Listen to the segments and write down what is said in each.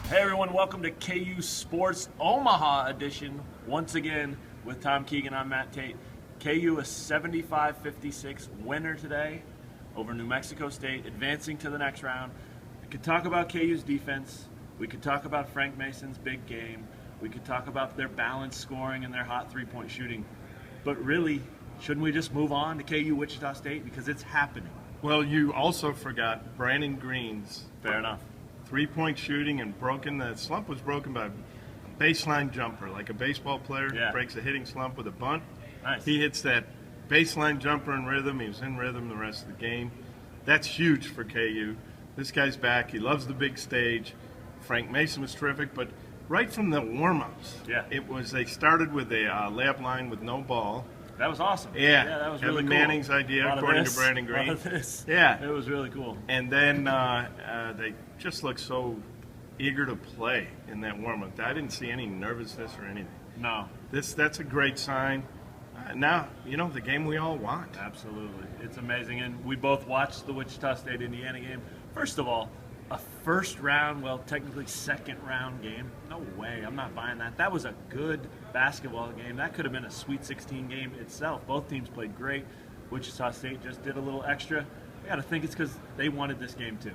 Hey everyone, welcome to KU Sports Omaha edition. Once again with Tom Keegan, I'm Matt Tait. KU a 75-56 winner today over New Mexico State, advancing to the next round. We could talk about KU's defense. We could talk about Frank Mason's big game. We could talk about their balanced scoring and their hot three-point shooting. But really, shouldn't we just move on to KU Wichita State because it's happening? Well, you also forgot Brandon Green's Fair enough. three-point shooting and the slump was broken by a baseline jumper, like a baseball player breaks a hitting slump with a bunt. Nice. He hits that baseline jumper in rhythm. He was in rhythm the rest of the game. That's huge for KU. This guy's back. He loves the big stage. Frank Mason was terrific, but right from the warm-ups, they started with a layup line with no ball. That was awesome. Yeah, that was Evan really cool. Manning's idea, according to Brandon Green. A lot of this. Yeah. It was really cool. And then they just looked so eager to play in that warm-up. I didn't see any nervousness or anything. No. That's a great sign. Now, the game we all want. Absolutely. It's amazing. And we both watched the Wichita State-Indiana game. First of all, a first round, well, technically second round game. No way. I'm not buying that. That was a good basketball game. That could have been a Sweet 16 game itself. Both teams played great. Wichita State just did a little extra. I got to think it's because they wanted this game too.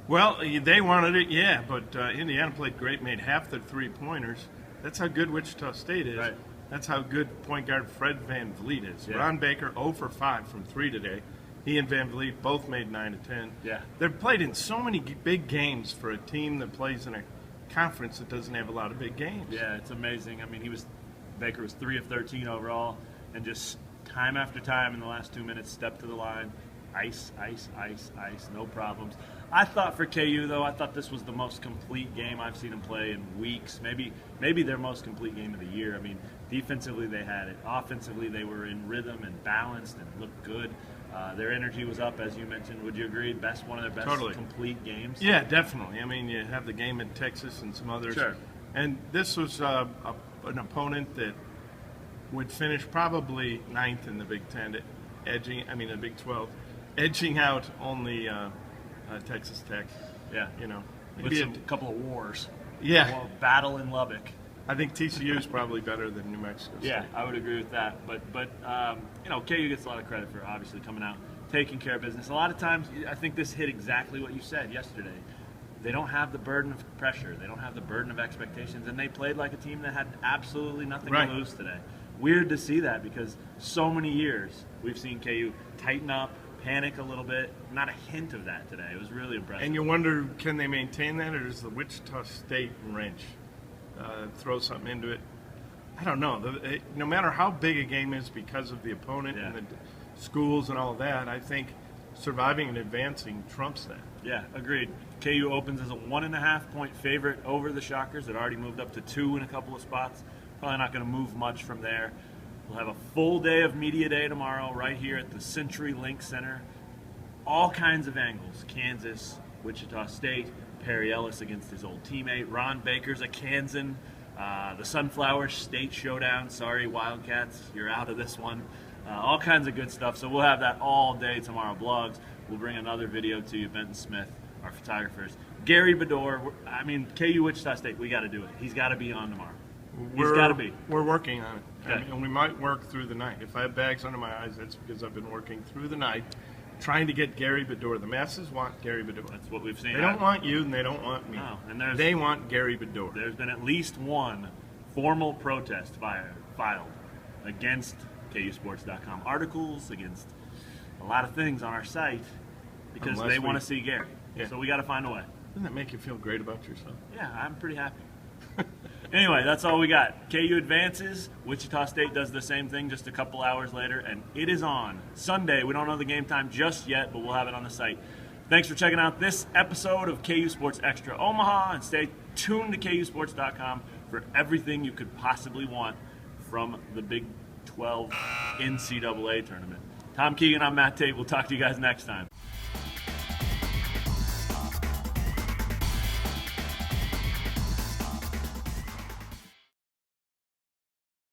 Well, they wanted it, yeah, but Indiana played great, made half their three-pointers. That's how good Wichita State is. Right. That's how good point guard Fred Van Vliet is. Yeah. Ron Baker 0 for 5 from 3 today. He and Van Vliet both made 9 of 10. Yeah. They've played in so many big games for a team that plays in a conference that doesn't have a lot of big games. Yeah, it's amazing. I mean, Baker was 3 of 13 overall, and just time after time in the last 2 minutes, stepped to the line, ice, no problems. I thought for KU, though, I thought this was the most complete game I've seen them play in weeks, maybe their most complete game of the year. I mean, defensively they had it. Offensively they were in rhythm and balanced and looked good. Their energy was up, as you mentioned. Would you agree? One of their best complete games? Yeah, definitely. I mean, you have the game in Texas and some others. Sure. And this was an opponent that would finish probably 9th in the Big Ten, the Big 12, edging out only Texas Tech. Yeah. With a couple of wars. Yeah. Battle in Lubbock. I think TCU is probably better than New Mexico State. Yeah, I would agree with that. But KU gets a lot of credit for obviously coming out, taking care of business. A lot of times, I think this hit exactly what you said yesterday. They don't have the burden of pressure. They don't have the burden of expectations, and they played like a team that had absolutely nothing to lose today. Weird to see that because so many years we've seen KU tighten up, panic a little bit. Not a hint of that today. It was really impressive. And you wonder, can they maintain that, or does the Wichita State wrench throw something into it? I don't know. No matter how big a game is because of the opponent and the schools and all that, I think surviving and advancing trumps that. Yeah, agreed. KU opens as a 1.5-point favorite over the Shockers. It already moved up to 2 in a couple of spots. Probably not going to move much from there. We'll have a full day of Media Day tomorrow right here at the CenturyLink Center. All kinds of angles. Kansas, Wichita State, Perry Ellis against his old teammate. Ron Baker's a Kansan. The Sunflower State Showdown. Sorry, Wildcats, you're out of this one. All kinds of good stuff. So we'll have that all day tomorrow. Blogs. We'll bring another video to you. Benton Smith, our photographers. Gary Bedore. KU Wichita State, we got to do it. He's got to be on tomorrow. He's got to be. We're working on it. Okay. And we might work through the night. If I have bags under my eyes, that's because I've been working through the night trying to get Gary Bedore. The masses want Gary Bedore. That's what we've seen. They don't want you and they don't want me. No, and they want Gary Bedore. There's been at least one formal protest filed against KUsports.com articles, against a lot of things on our site because they want to see Gary. Yeah. So we got to find a way. Doesn't that make you feel great about yourself? Yeah, I'm pretty happy. Anyway, that's all we got. KU advances. Wichita State does the same thing just a couple hours later, and it is on Sunday. We don't know the game time just yet, but we'll have it on the site. Thanks for checking out this episode of KU Sports Extra Omaha, and stay tuned to KUsports.com for everything you could possibly want from the Big 12 NCAA tournament. Tom Keegan, I'm Matt Tait. We'll talk to you guys next time.